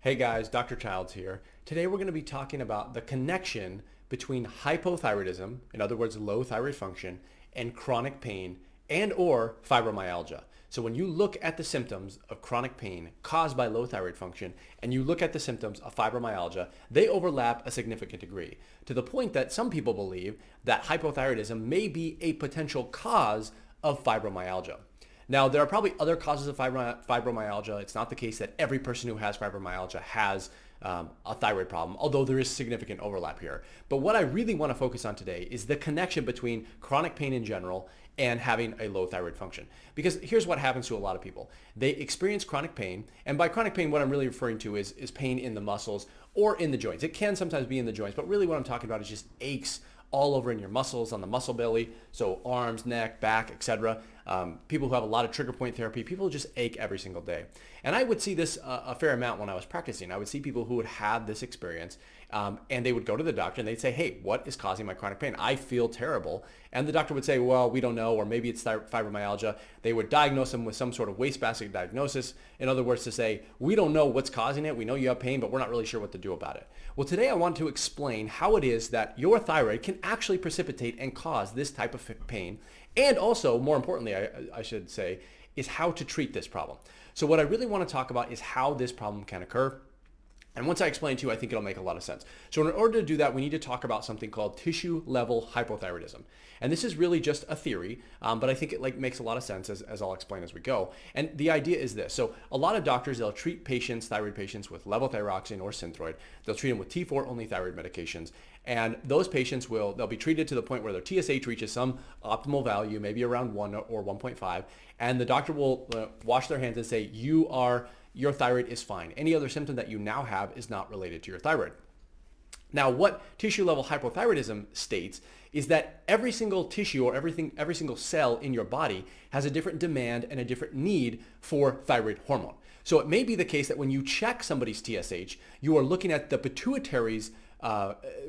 Hey guys, Dr. Childs here. Today we're going to be talking about the connection between hypothyroidism, in other words, low thyroid function, and chronic pain and or fibromyalgia. So when you look at the symptoms of chronic pain caused by low thyroid function and you look at the symptoms of fibromyalgia, they overlap a significant degree to the point that some people believe that hypothyroidism may be a potential cause of fibromyalgia. Now, there are probably other causes of fibromyalgia. It's not the case that every person who has fibromyalgia has a thyroid problem, although there is significant overlap here. But what I really want to focus on today is the connection between chronic pain in general and having a low thyroid function. Because here's what happens to a lot of people. They experience chronic pain, and by chronic pain, what I'm really referring to is pain in the muscles or in the joints. It can sometimes be in the joints, but really what I'm talking about is just aches all over in your muscles, on the muscle belly, so arms, neck, back, etc. People who have a lot of trigger point therapy, people just ache every single day. And I would see this a fair amount when I was practicing. I would see people who would have this experience and they would go to the doctor and they'd say, hey, what is causing my chronic pain? I feel terrible. And the doctor would say, well, we don't know, or maybe it's fibromyalgia. They would diagnose them with some sort of wastebasket diagnosis. In other words, to say, we don't know what's causing it. We know you have pain, but we're not really sure what to do about it. Well, today I want to explain how it is that your thyroid can actually precipitate and cause this type of pain. And also, more importantly, I should say, is how to treat this problem. So what I really want to talk about is how this problem can occur. And once I explain to you, I think it'll make a lot of sense. So in order to do that, we need to talk about something called tissue level hypothyroidism. And this is really just a theory, but I think it makes a lot of sense as I'll explain as we go. And the idea is this. So a lot of doctors, they'll treat thyroid patients with levothyroxine or Synthroid. They'll treat them with T4 only thyroid medications. And those patients they'll be treated to the point where their TSH reaches some optimal value, maybe around 1 or 1.5. And the doctor will wash their hands and say, your thyroid is fine. Any other symptom that you now have is not related to your thyroid. Now, what tissue level hypothyroidism states is that every single tissue or every single cell in your body has a different demand and a different need for thyroid hormone. So it may be the case that when you check somebody's TSH, you are looking at the pituitary's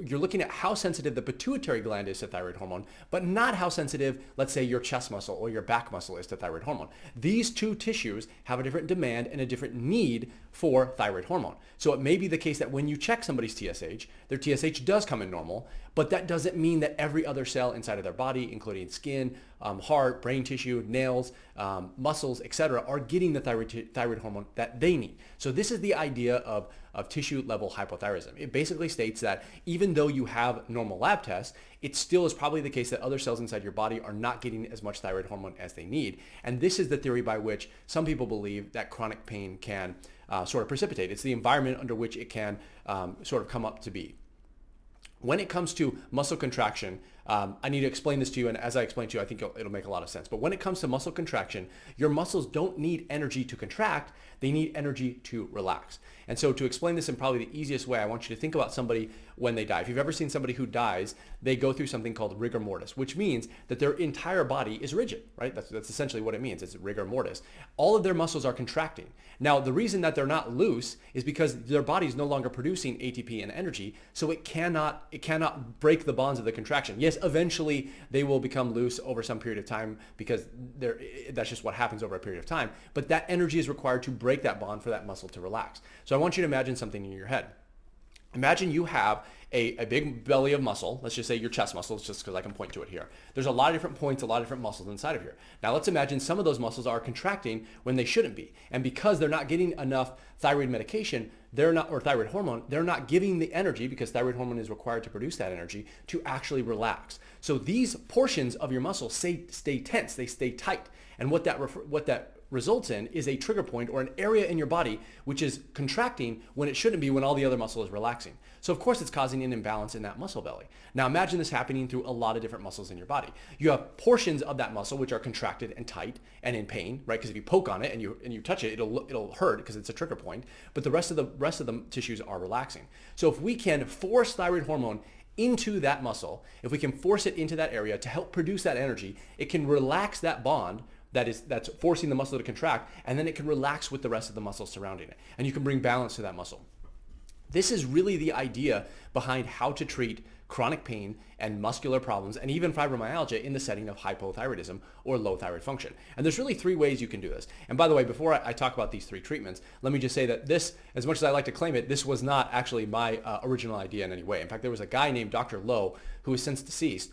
you're looking at how sensitive the pituitary gland is to thyroid hormone, but not how sensitive, let's say, your chest muscle or your back muscle is to thyroid hormone. These two tissues have a different demand and a different need for thyroid hormone. So it may be the case that when you check somebody's TSH, their TSH does come in normal, but that doesn't mean that every other cell inside of their body, including skin, heart, brain tissue, nails, muscles, etc., are getting the thyroid hormone that they need. So this is the idea of tissue level hypothyroidism. It basically states that even though you have normal lab tests, it still is probably the case that other cells inside your body are not getting as much thyroid hormone as they need. And this is the theory by which some people believe that chronic pain can sort of precipitate. It's the environment under which it can sort of come up to be. When it comes to muscle contraction, I need to explain this to you, and as I explain to you, I think it'll make a lot of sense. But when it comes to muscle contraction, your muscles don't need energy to contract, they need energy to relax. And so to explain this in probably the easiest way, I want you to think about somebody when they die. If you've ever seen somebody who dies, they go through something called rigor mortis, which means that their entire body is rigid, right? That's essentially what it means. It's rigor mortis. All of their muscles are contracting. Now, the reason that they're not loose is because their body is no longer producing ATP and energy, so it cannot break the bonds of the contraction. Yes, eventually they will become loose over some period of time because that's just what happens over a period of time, but that energy is required to break that bond for that muscle to relax. So I want you to imagine something in your head. Imagine you have a big belly of muscle. Let's just say your chest muscles, just because I can point to it here. There's a lot of different points, a lot of different muscles inside of here. Now let's imagine some of those muscles are contracting when they shouldn't be. And because they're not getting enough thyroid medication, or thyroid hormone, they're not giving the energy, because thyroid hormone is required to produce that energy, to actually relax. So these portions of your muscle stay tense, they stay tight. And what that results in is a trigger point or an area in your body which is contracting when it shouldn't be, when all the other muscle is relaxing. So of course it's causing an imbalance in that muscle belly. Now imagine this happening through a lot of different muscles in your body. You have portions of that muscle which are contracted and tight and in pain, right? Because if you poke on it and you touch it, it'll hurt because it's a trigger point. But the rest of the tissues are relaxing. So if we can force thyroid hormone into that muscle, if we can force it into that area to help produce that energy, it can relax that bond that's forcing the muscle to contract, and then it can relax with the rest of the muscles surrounding it. And you can bring balance to that muscle. This is really the idea behind how to treat chronic pain and muscular problems and even fibromyalgia in the setting of hypothyroidism or low thyroid function. And there's really three ways you can do this. And by the way, before I talk about these three treatments, let me just say that this, as much as I like to claim it, this was not actually my original idea in any way. In fact, there was a guy named Dr. Lowe who is since deceased.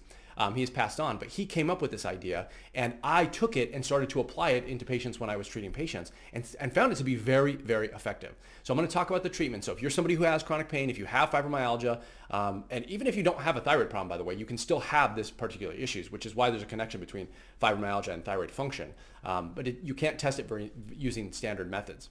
He's passed on, but he came up with this idea, and I took it and started to apply it into patients when I was treating patients and found it to be very, very effective. So I'm going to talk about the treatment. So if you're somebody who has chronic pain, if you have fibromyalgia, and even if you don't have a thyroid problem, by the way, you can still have this particular issues, which is why there's a connection between fibromyalgia and thyroid function. But you can't test it using standard methods.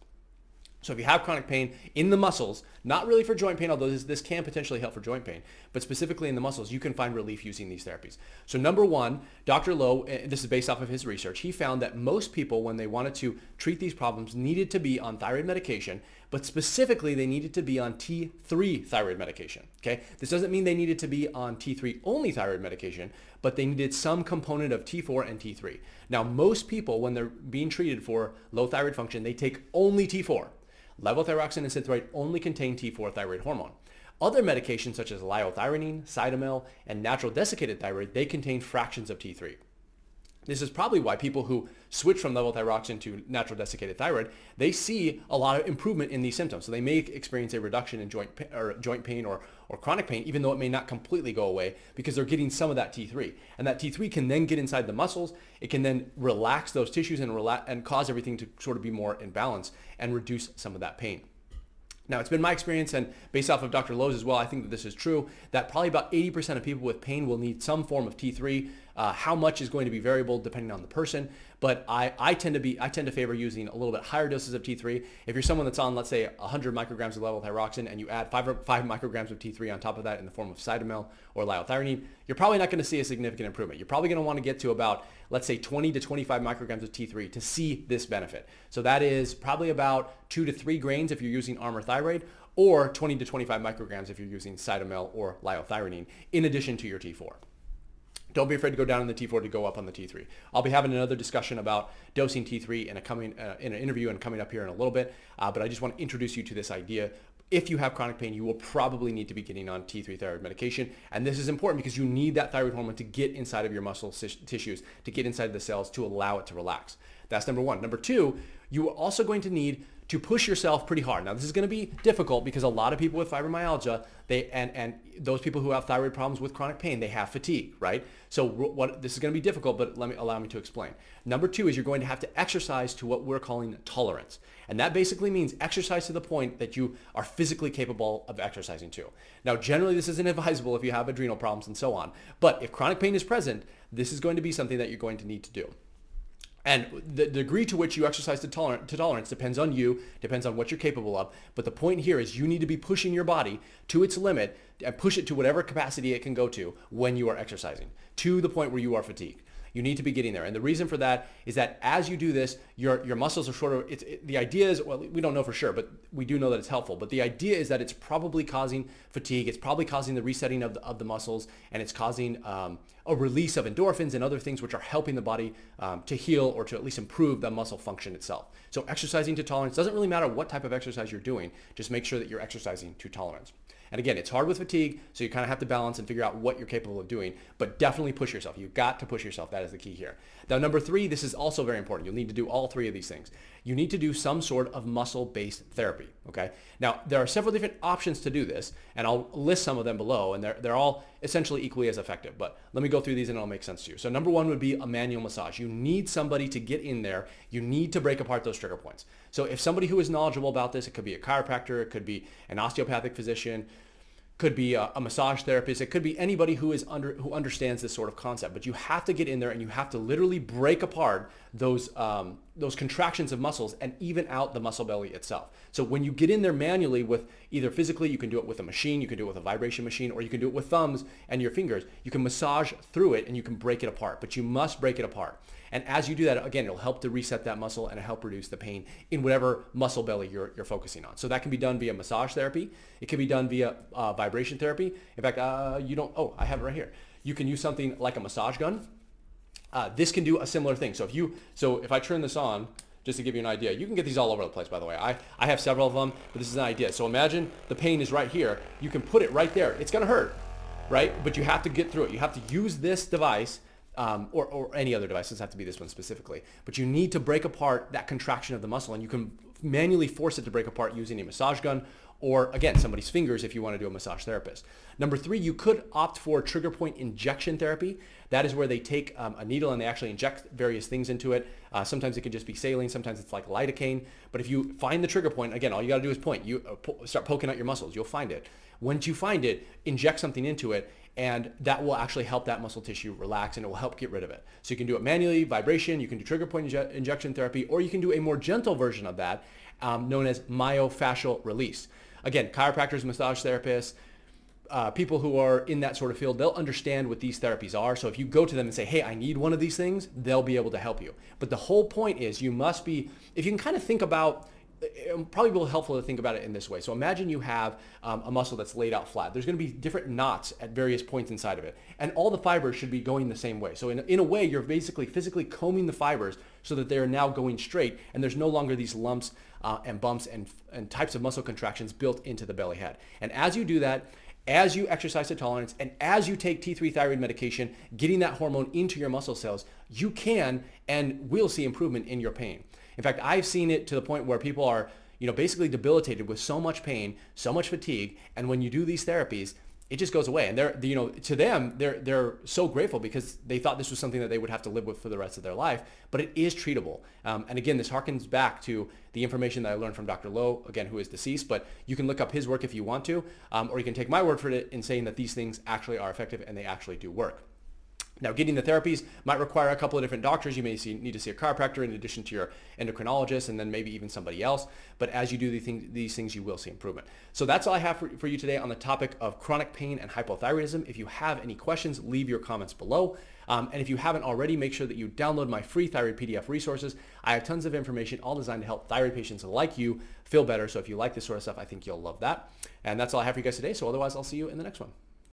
So if you have chronic pain in the muscles, not really for joint pain, although this can potentially help for joint pain, but specifically in the muscles, you can find relief using these therapies. So number one, Dr. Lowe, this is based off of his research, he found that most people, when they wanted to treat these problems, needed to be on thyroid medication, but specifically they needed to be on T3 thyroid medication. Okay, this doesn't mean they needed to be on T3 only thyroid medication, but they needed some component of T4 and T3. Now, most people, when they're being treated for low thyroid function, they take only T4. Levothyroxine and Synthroid only contain T4 thyroid hormone. Other medications such as liothyronine, Cytomel, and natural desiccated thyroid, they contain fractions of T3. This is probably why people who switch from levothyroxine to natural desiccated thyroid, they see a lot of improvement in these symptoms. So they may experience a reduction in joint pain or chronic pain, even though it may not completely go away, because they're getting some of that T3. And that T3 can then get inside the muscles. It can then relax those tissues and cause everything to sort of be more in balance and reduce some of that pain. Now, it's been my experience, and based off of Dr. Lowe's as well, I think that this is true, that probably about 80% of people with pain will need some form of T3. How much is going to be variable depending on the person, but I tend to favor using a little bit higher doses of T3. If you're someone that's on, let's say, 100 micrograms of levothyroxine and you add 5 micrograms of T3 on top of that in the form of Cytomel or liothyronine, you're probably not going to see a significant improvement. You're probably going to want to get to about, let's say, 20 to 25 micrograms of T3 to see this benefit. So that is probably about 2 to 3 grains if you're using Armour Thyroid, or 20 to 25 micrograms if you're using Cytomel or liothyronine in addition to your T4. Don't be afraid to go down in the T4 to go up on the T3. I'll be having another discussion about dosing T3 in an interview and coming up here in a little bit, but I just want to introduce you to this idea. If you have chronic pain, you will probably need to be getting on T3 thyroid medication. And this is important because you need that thyroid hormone to get inside of your muscle tissues, to get inside the cells to allow it to relax. That's number one. Number two, you are also going to need to push yourself pretty hard. Now, this is going to be difficult because a lot of people with fibromyalgia, and those people who have thyroid problems with chronic pain, they have fatigue, right? So this is going to be difficult, but allow me to explain. Number two is you're going to have to exercise to what we're calling tolerance. And that basically means exercise to the point that you are physically capable of exercising to. Now, generally, this isn't advisable if you have adrenal problems and so on. But if chronic pain is present, this is going to be something that you're going to need to do. And the degree to which you exercise to tolerance depends on you, depends on what you're capable of. But the point here is you need to be pushing your body to its limit and push it to whatever capacity it can go to when you are exercising, to the point where you are fatigued. You need to be getting there. And the reason for that is that as you do this, your muscles are sort of, the idea is, well, we don't know for sure, but we do know that it's helpful. But the idea is that it's probably causing fatigue. It's probably causing the resetting of the muscles, and it's causing a release of endorphins and other things which are helping the body to heal or to at least improve the muscle function itself. So exercising to tolerance doesn't really matter what type of exercise you're doing. Just make sure that you're exercising to tolerance. And again, it's hard with fatigue, so you kind of have to balance and figure out what you're capable of doing, but definitely push yourself. You've got to push yourself. That is the key here. Now, number three, this is also very important. You'll need to do all three of these things. You need to do some sort of muscle-based therapy, okay? Now, there are several different options to do this, and I'll list some of them below, and they're all essentially equally as effective, but let me go through these and it'll make sense to you. So number one would be a manual massage. You need somebody to get in there. You need to break apart those trigger points. So if somebody who is knowledgeable about this, it could be a chiropractor, it could be an osteopathic physician, could be a massage therapist. It could be anybody who understands this sort of concept. But you have to get in there and you have to literally break apart those contractions of muscles and even out the muscle belly itself. So when you get in there manually with either physically, you can do it with a machine, you can do it with a vibration machine, or you can do it with thumbs and your fingers. You can massage through it and you can break it apart, but you must break it apart. And as you do that, again, it'll help to reset that muscle and help reduce the pain in whatever muscle belly you're focusing on. So that can be done via massage therapy. It can be done via vibration therapy. In fact, I have it right here. You can use something like a massage gun. This can do a similar thing. So if I turn this on, just to give you an idea. You can get these all over the place, by the way. I have several of them, but this is an idea. So imagine the pain is right here. You can put it right there. It's going to hurt, right? But you have to get through it. You have to use this device or any other device. It doesn't have to be this one specifically. But you need to break apart that contraction of the muscle, and you can manually force it to break apart using a massage gun or, again, somebody's fingers if you want to do a massage therapist. Number 3, you could opt for trigger point injection therapy. That is where they take a needle and they actually inject various things into it. Sometimes it can just be saline. Sometimes it's like lidocaine. But if you find the trigger point, again, all you got to do is point. You start poking out your muscles. You'll find it. Once you find it, inject something into it, and that will actually help that muscle tissue relax, and it will help get rid of it. So you can do it manually, vibration, you can do trigger point injection therapy, or you can do a more gentle version of that known as myofascial release. Again, chiropractors, massage therapists, people who are in that sort of field, they'll understand what these therapies are. So if you go to them and say, hey, I need one of these things, they'll be able to help you. But the whole point is you must be, if you can kind of think about, it probably will be helpful to think about it in this way. So imagine you have a muscle that's laid out flat. There's going to be different knots at various points inside of it. And all the fibers should be going the same way. So in a way, you're basically physically combing the fibers so that they're now going straight, and there's no longer these lumps and bumps and types of muscle contractions built into the belly head. And as you do that, as you exercise to tolerance, and as you take T3 thyroid medication, getting that hormone into your muscle cells, you can and will see improvement in your pain. In fact, I've seen it to the point where people are, basically debilitated with so much pain, so much fatigue, and when you do these therapies, it just goes away. And to them, they're so grateful because they thought this was something that they would have to live with for the rest of their life, but it is treatable. And again, this harkens back to the information that I learned from Dr. Lowe, again, who is deceased, but you can look up his work if you want to, or you can take my word for it in saying that these things actually are effective and they actually do work. Now, getting the therapies might require a couple of different doctors. You may need to see a chiropractor in addition to your endocrinologist, and then maybe even somebody else. But as you do these things, you will see improvement. So that's all I have for you today on the topic of chronic pain and hypothyroidism. If you have any questions, leave your comments below. And if you haven't already, make sure that you download my free thyroid PDF resources. I have tons of information all designed to help thyroid patients like you feel better. So if you like this sort of stuff, I think you'll love that. And that's all I have for you guys today. So otherwise, I'll see you in the next one.